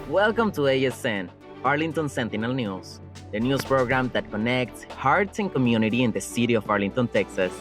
Welcome to ASN, Arlington Sentinel News, the news program that connects hearts and community in the city of Arlington, Texas.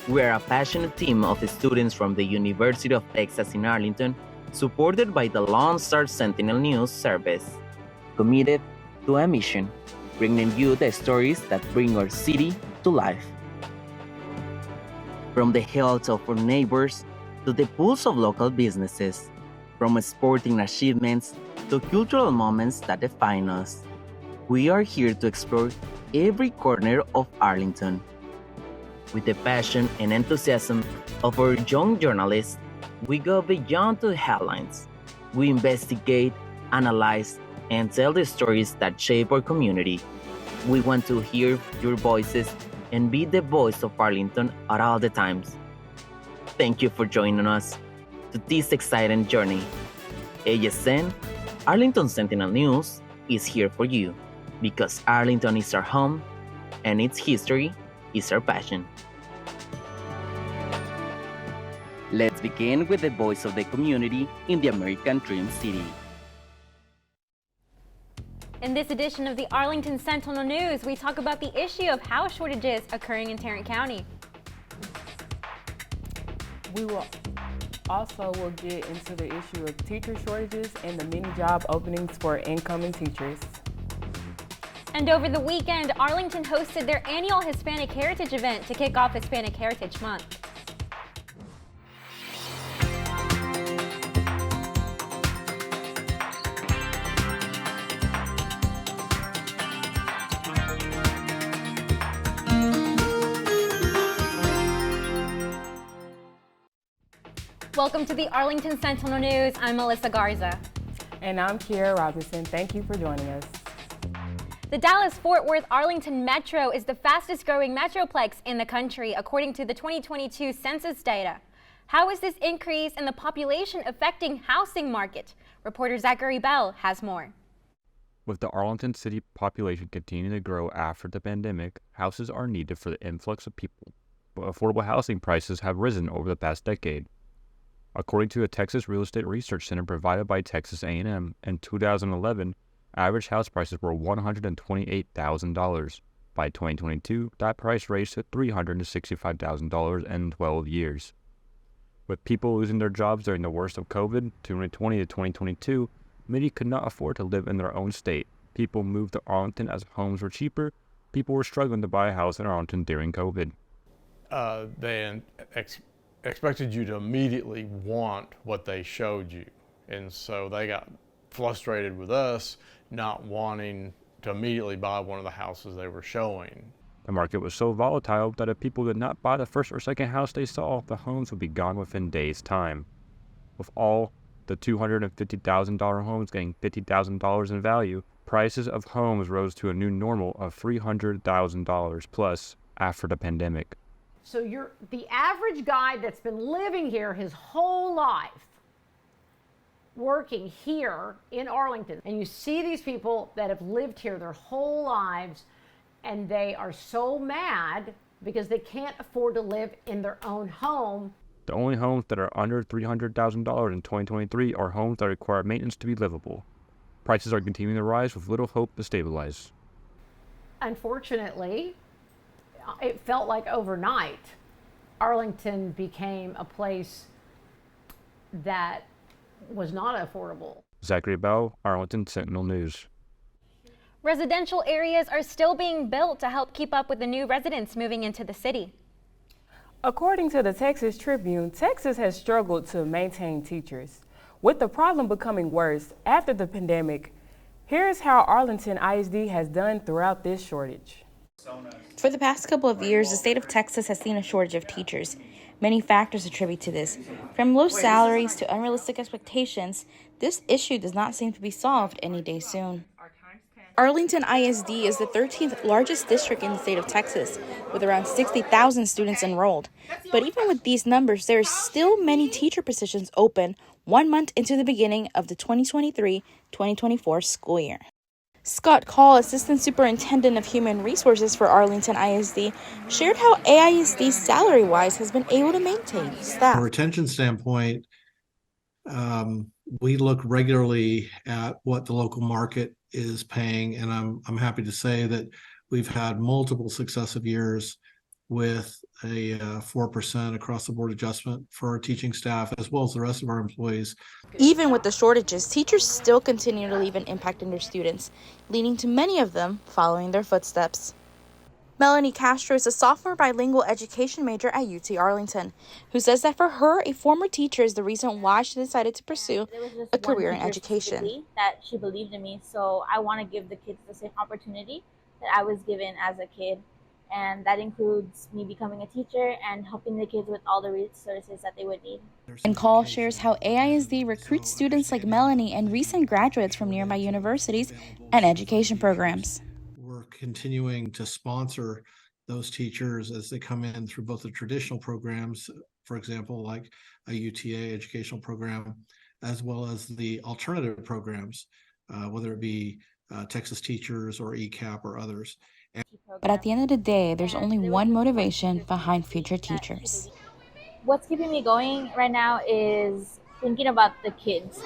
We are a passionate team of students from the University of Texas in Arlington, supported by the Lone Star Sentinel News Service, committed to a mission, bringing you the stories that bring our city to life. From the health of our neighbors to the pulse of local businesses, from sporting achievements to cultural moments that define us, we are here to explore every corner of Arlington. With the passion and enthusiasm of our young journalists, we go beyond the headlines. We investigate, analyze, and tell the stories that shape our community. We want to hear your voices and be the voice of Arlington at all the times. Thank you for joining us to this exciting journey. ASN, Arlington Sentinel News, is here for you because Arlington is our home and its history is our passion. Let's begin with the voice of the community in the American Dream City. In this edition of the Arlington Sentinel News, we talk about the issue of house shortages occurring in Tarrant County. We will get into the issue of teacher shortages and the many job openings for incoming teachers. And over the weekend, Arlington hosted their annual Hispanic Heritage event to kick off Hispanic Heritage Month. Welcome to the Arlington Sentinel News. I'm Melissa Garza. And I'm Kiera Robinson. Thank you for joining us. The Dallas-Fort Worth Arlington Metro is the fastest growing metroplex in the country, according to the 2022 census data. How is this increase in the population affecting housing market? Reporter Zachary Bell has more. With the Arlington city population continuing to grow after the pandemic, houses are needed for the influx of people, but affordable housing prices have risen over the past decade. According to a Texas Real Estate Research Center provided by Texas A&M, in 2011, average house prices were $128,000. By 2022, that price raised to $365,000 in 12 years. With people losing their jobs during the worst of COVID, 2020 to 2022, many could not afford to live in their own state. People moved to Arlington as homes were cheaper. People were struggling to buy a house in Arlington during COVID. They expected you to immediately want what they showed you. And so they got frustrated with us not wanting to immediately buy one of the houses they were showing. The market was so volatile that if people did not buy the first or second house they saw, the homes would be gone within days' time. With all the $250,000 homes getting $50,000 in value, prices of homes rose to a new normal of $300,000 plus after the pandemic. So you're the average guy that's been living here his whole life, working here in Arlington, and you see these people that have lived here their whole lives, and they are so mad because they can't afford to live in their own home. The only homes that are under $300,000 in 2023 are homes that require maintenance to be livable. Prices are continuing to rise with little hope to stabilize. Unfortunately, it felt like overnight, Arlington became a place that was not affordable. Zachary Bell, Arlington Sentinel News. Residential areas are still being built to help keep up with the new residents moving into the city. According to the Texas Tribune, Texas has struggled to maintain teachers. With the problem becoming worse after the pandemic, here's how Arlington ISD has done throughout this shortage. For the past couple of years, the state of Texas has seen a shortage of teachers. Many factors attribute to this. From low salaries to unrealistic expectations, this issue does not seem to be solved any day soon. Arlington ISD is the 13th largest district in the state of Texas, with around 60,000 students enrolled. But even with these numbers, there are still many teacher positions open 1 month into the beginning of the 2023-2024 school year. Scott Call, Assistant Superintendent of Human Resources for Arlington ISD, shared how AISD salary-wise has been able to maintain staff. From a retention standpoint, We look regularly at what the local market is paying, and I'm happy to say that we've had multiple successive years with a 4% across the board adjustment for our teaching staff as well as the rest of our employees. Even with the shortages, teachers still continue to leave an impact on their students, leading to many of them following their footsteps. Melanie Castro is a sophomore bilingual education major at UT Arlington, who says that for her, a former teacher is the reason why she decided to pursue a career in education. That she believed in me, so I want to give the kids the same opportunity that I was given as a kid, and that includes me becoming a teacher and helping the kids with all the resources that they would need. And Call shares how AISD recruits students like Melanie and recent graduates from nearby universities and education programs. We're continuing to sponsor those teachers as they come in through both the traditional programs, for example, like a UTA educational program, as well as the alternative programs, whether it be Texas Teachers or ECAP or others. But at the end of the day, there's only one motivation behind future teachers. What's keeping me going right now is thinking about the kids.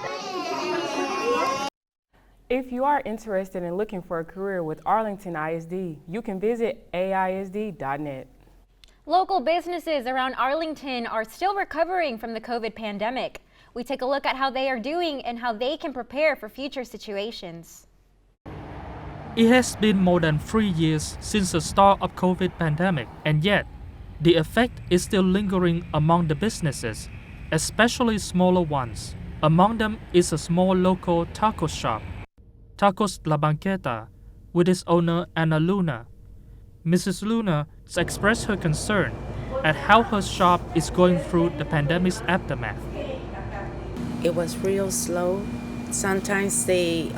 If you are interested in looking for a career with Arlington ISD, you can visit aisd.net. Local businesses around Arlington are still recovering from the COVID pandemic. We take a look at how they are doing and how they can prepare for future situations. It has been more than 3 years since the start of COVID pandemic, and yet the effect is still lingering among the businesses, especially smaller ones. Among them is a small local taco shop, Tacos La Banqueta, with its owner Ana Luna. Mrs. Luna expressed her concern at how her shop is going through the pandemic's aftermath. It was real slow. Sometimes they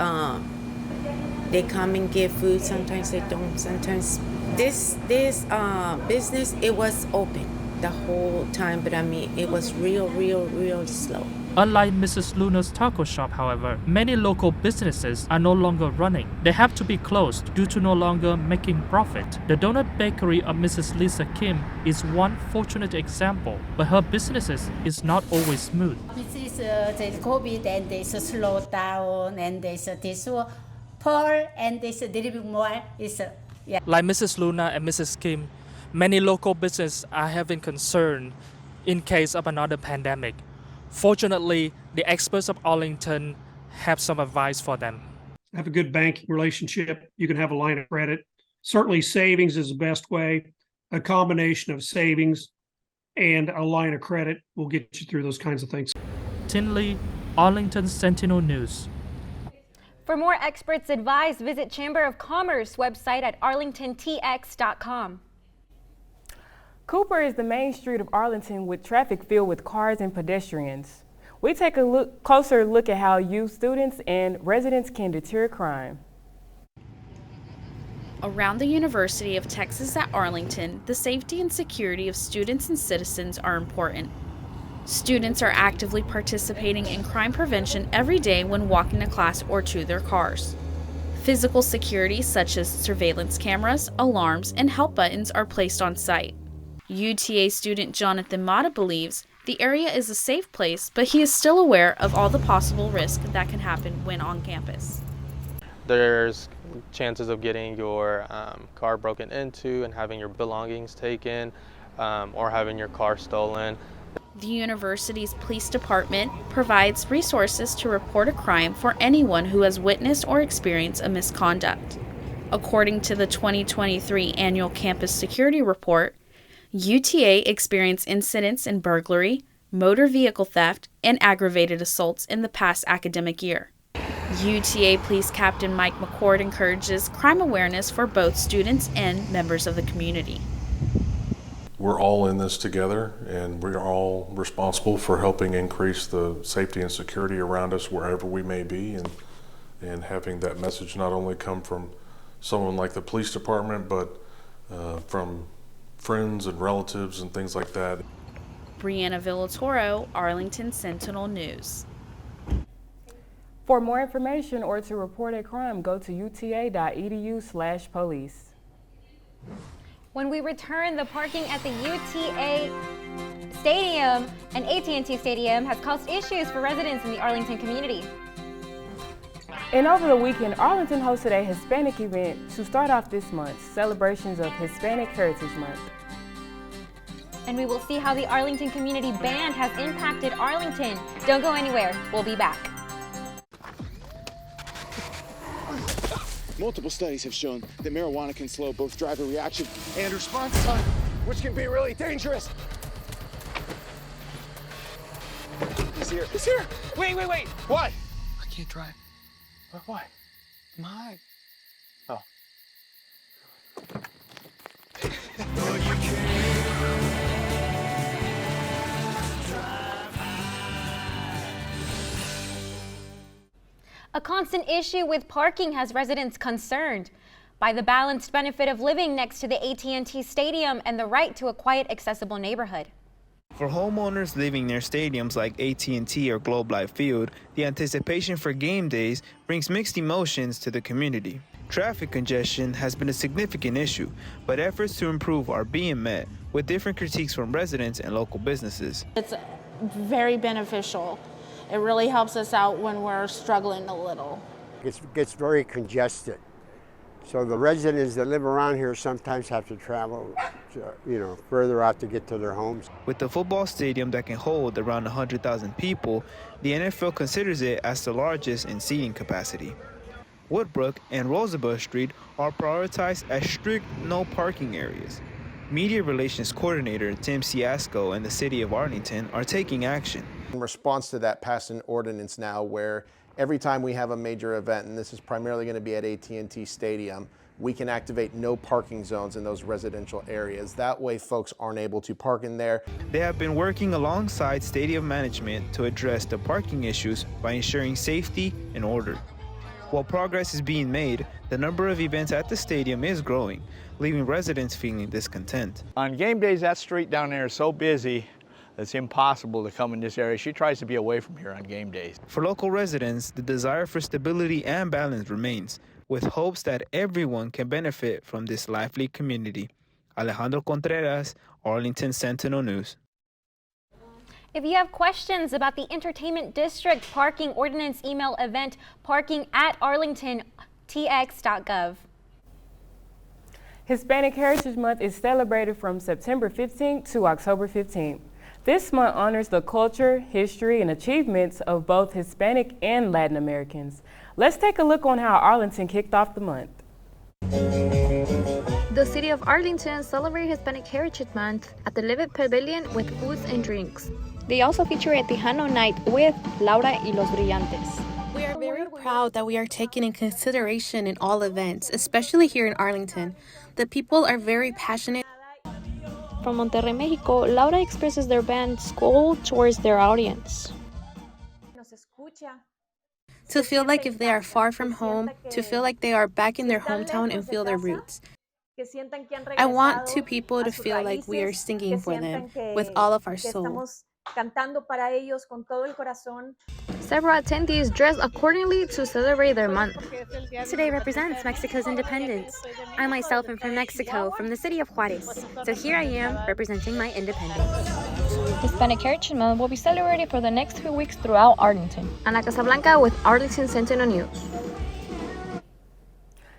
come and get food, sometimes they don't. Sometimes this business, it was open the whole time, but I mean it was real slow. Unlike Mrs. Luna's taco shop, however, many local businesses are no longer running. They have to be closed due to no longer making profit. The donut bakery of Mrs. Lisa Kim is one fortunate example, but her business is not always smooth. This is the COVID and there's a slow down and there's this poor and there's a little bit more. Like Mrs. Luna and Mrs. Kim, many local businesses are having concern in case of another pandemic. Fortunately, the experts of Arlington have some advice for them. Have a good banking relationship. You can have a line of credit. Certainly savings is the best way. A combination of savings and a line of credit will get you through those kinds of things. Tinley, Arlington Sentinel News. For more experts' advice, visit Chamber of Commerce website at arlingtontx.com. Cooper is the main street of Arlington with traffic filled with cars and pedestrians. We take a closer look at how youth, students, and residents can deter crime. Around the University of Texas at Arlington, the safety and security of students and citizens are important. Students are actively participating in crime prevention every day when walking to class or to their cars. Physical security such as surveillance cameras, alarms, and help buttons are placed on site. UTA student Jonathan Mata believes the area is a safe place, but he is still aware of all the possible risk that can happen when on campus. There's chances of getting your car broken into and having your belongings taken or having your car stolen. The university's police department provides resources to report a crime for anyone who has witnessed or experienced a misconduct. According to the 2023 annual campus security report, UTA experienced incidents in burglary, motor vehicle theft, and aggravated assaults in the past academic year. UTA Police Captain Mike McCord encourages crime awareness for both students and members of the community. We're all in this together, and we're all responsible for helping increase the safety and security around us wherever we may be, and having that message not only come from someone like the police department, but from friends and relatives and things like that. Brianna Villatoro, Arlington Sentinel News. For more information or to report a crime, go to uta.edu/police. When we return, the parking at the UTA Stadium and AT&T Stadium has caused issues for residents in the Arlington community. And over the weekend, Arlington hosted a Hispanic event to start off this month's celebrations of Hispanic Heritage Month. And we will see how the Arlington Community Band has impacted Arlington. Don't go anywhere. We'll be back. Multiple studies have shown that marijuana can slow both driver reaction and response time, which can be really dangerous. He's here. He's here. Wait. What? I can't drive. Why? My. Oh. A constant issue with parking has residents concerned by the balanced benefit of living next to the AT&T Stadium and the right to a quiet, accessible neighborhood. For homeowners living near stadiums like AT&T or Globe Life Field, the anticipation for game days brings mixed emotions to the community. Traffic congestion has been a significant issue, but efforts to improve are being met with different critiques from residents and local businesses. It's very beneficial. It really helps us out when we're struggling a little. It gets very congested. So the residents that live around here sometimes have to travel, further out to get to their homes. With the football stadium that can hold around 100,000 people, the NFL considers it as the largest in seating capacity. Woodbrook and Roosevelt Street are prioritized as strict no parking areas. Media Relations Coordinator Tim Ciasco and the City of Arlington are taking action. In response to that, passed an ordinance now where every time we have a major event, and this is primarily going to be at AT&T Stadium, we can activate no parking zones in those residential areas. That way folks aren't able to park in there. They have been working alongside stadium management to address the parking issues by ensuring safety and order. While progress is being made, the number of events at the stadium is growing, leaving residents feeling discontent. On game days, that street down there is so busy, it's impossible to come in this area. She tries to be away from here on game days. For local residents, the desire for stability and balance remains, with hopes that everyone can benefit from this lively community. Alejandro Contreras, Arlington Sentinel News. If you have questions about the Entertainment District Parking Ordinance email event, parking@arlingtontx.gov. Hispanic Heritage Month is celebrated from September 15th to October 15th. This month honors the culture, history, and achievements of both Hispanic and Latin Americans. Let's take a look on how Arlington kicked off the month. The City of Arlington celebrates Hispanic Heritage Month at the Livet Pavilion with foods and drinks. They also feature a Tejano night with Laura y los Brillantes. We are very proud that we are taken in consideration in all events, especially here in Arlington. The people are very passionate. From Monterrey, Mexico, Laura expresses their band's goal towards their audience. To feel like if they are far from home, to feel like they are back in their hometown and feel their roots. I want two people to feel like we are singing for them with all of our soul. Several attendees dressed accordingly to celebrate their month. Today represents Mexico's independence. I myself am from Mexico, from the city of Juarez. So here I am representing my independence. Hispanic Heritage Month will be celebrated for the next few weeks throughout Arlington. Ana Casablanca with Arlington Sentinel News.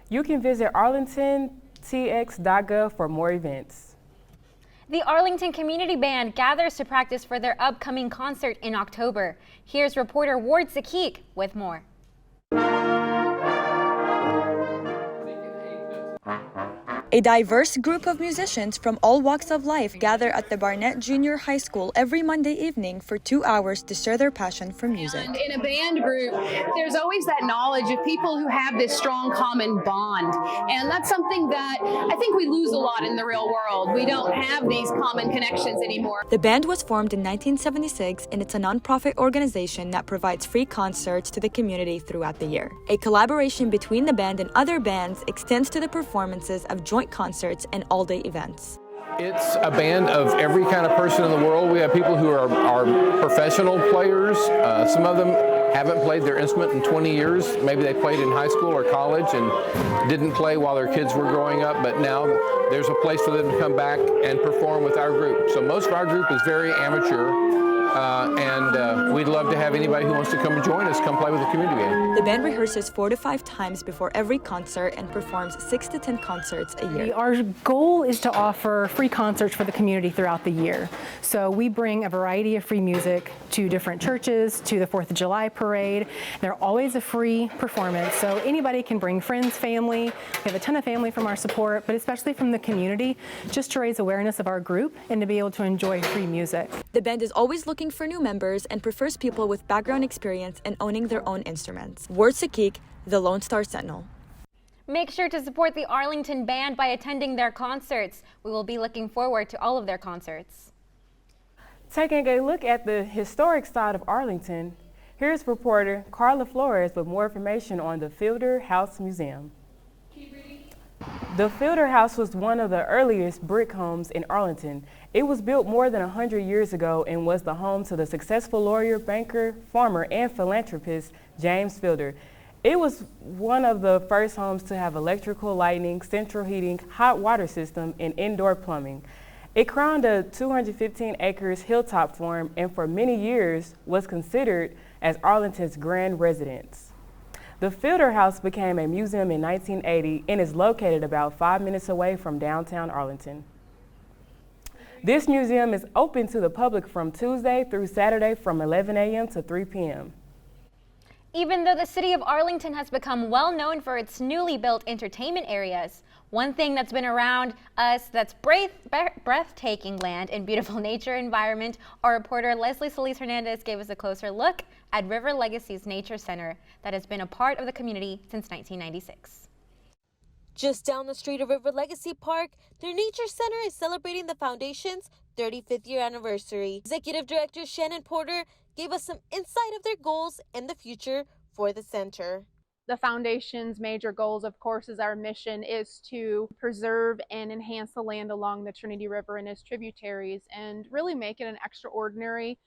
You can visit arlingtontx.gov for more events. The Arlington Community Band gathers to practice for their upcoming concert in October. Here's reporter Ward Zakik with more. A diverse group of musicians from all walks of life gather at the Barnett Junior High School every Monday evening for 2 hours to share their passion for music. And in a band group, there's always that knowledge of people who have this strong common bond. And that's something that I think we lose a lot in the real world. We don't have these common connections anymore. The band was formed in 1976 and it's a nonprofit organization that provides free concerts to the community throughout the year. A collaboration between the band and other bands extends to the performances of joint concerts and all-day events. It's a band of every kind of person in the world. We have people who are professional players. Some of them haven't played their instrument in 20 years. Maybe they played in high school or college and didn't play while their kids were growing up, but now there's a place for them to come back and perform with our group. So most of our group is very amateur, and we'd love to have anybody who wants to come and join us come play with the community band. The band rehearses 4 to 5 times before every concert and performs 6 to 10 concerts a year. Our goal is to offer free concerts for the community throughout the year. So we bring a variety of free music to different churches, to the 4th of July parade. They're always a free performance, so anybody can bring friends, family. We have a ton of family from our support, but especially from the community, just to raise awareness of our group and to be able to enjoy free music. The band is always looking for new members and prefers people with background experience and owning their own instruments. Word Sakik, the Lone Star Sentinel. Make sure to support the Arlington Band by attending their concerts. We will be looking forward to all of their concerts. Taking a look at the historic side of Arlington, here's reporter Carla Flores with more information on the Fielder House Museum. The Fielder House was one of the earliest brick homes in Arlington. It was built more than 100 years ago and was the home to the successful lawyer, banker, farmer, and philanthropist James Fielder. It was one of the first homes to have electrical lighting, central heating, hot water system, and indoor plumbing. It crowned a 215 acres hilltop farm and for many years was considered as Arlington's grand residence. The Fielder House became a museum in 1980 and is located about 5 minutes away from downtown Arlington. This museum is open to the public from Tuesday through Saturday from 11 a.m. to 3 p.m. Even though the City of Arlington has become well known for its newly built entertainment areas, one thing that's been around us that's breathtaking land and beautiful nature environment, our reporter Leslie Solis Hernandez gave us a closer look at River Legacy's Nature Center that has been a part of the community since 1996. Just down the street of River Legacy Park, their Nature Center is celebrating the Foundation's 35th year anniversary. Executive Director Shannon Porter gave us some insight of their goals and the future for the center. The Foundation's major goals, of course, is our mission is to preserve and enhance the land along the Trinity River and its tributaries and really make it an extraordinary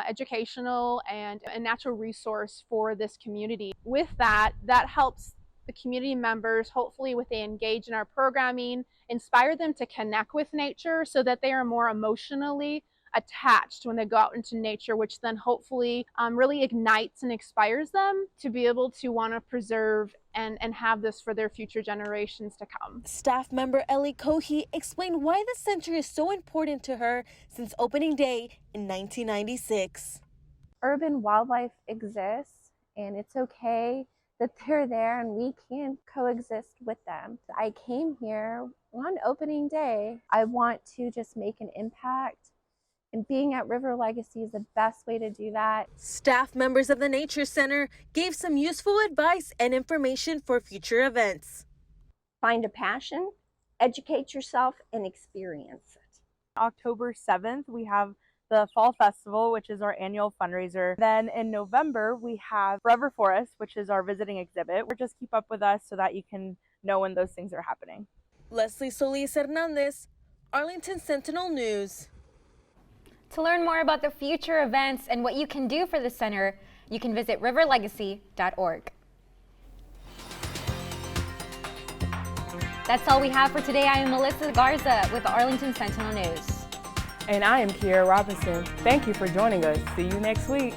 educational and a natural resource for this community. With that helps the community members, hopefully, with they engage in our programming, inspire them to connect with nature so that they are more emotionally attached when they go out into nature, which then hopefully really ignites and inspires them to be able to want to preserve and have this for their future generations to come. Staff member Ellie Cohey explained why the center is so important to her since opening day in 1996. Urban wildlife exists, and it's okay that they're there and we can coexist with them. I came here on opening day. I want to just make an impact, and being at River Legacy is the best way to do that. Staff members of the Nature Center gave some useful advice and information for future events. Find a passion, educate yourself, and experience it. October 7th, we have the Fall Festival, which is our annual fundraiser. Then in November, we have Forever Forest, which is our visiting exhibit. Just keep up with us so that you can know when those things are happening. Leslie Solis Hernandez, Arlington Sentinel News. To learn more about the future events and what you can do for the center, you can visit riverlegacy.org. That's all we have for today. I am Melissa Garza with the Arlington Sentinel News. And I am Kiera Robinson. Thank you for joining us. See you next week.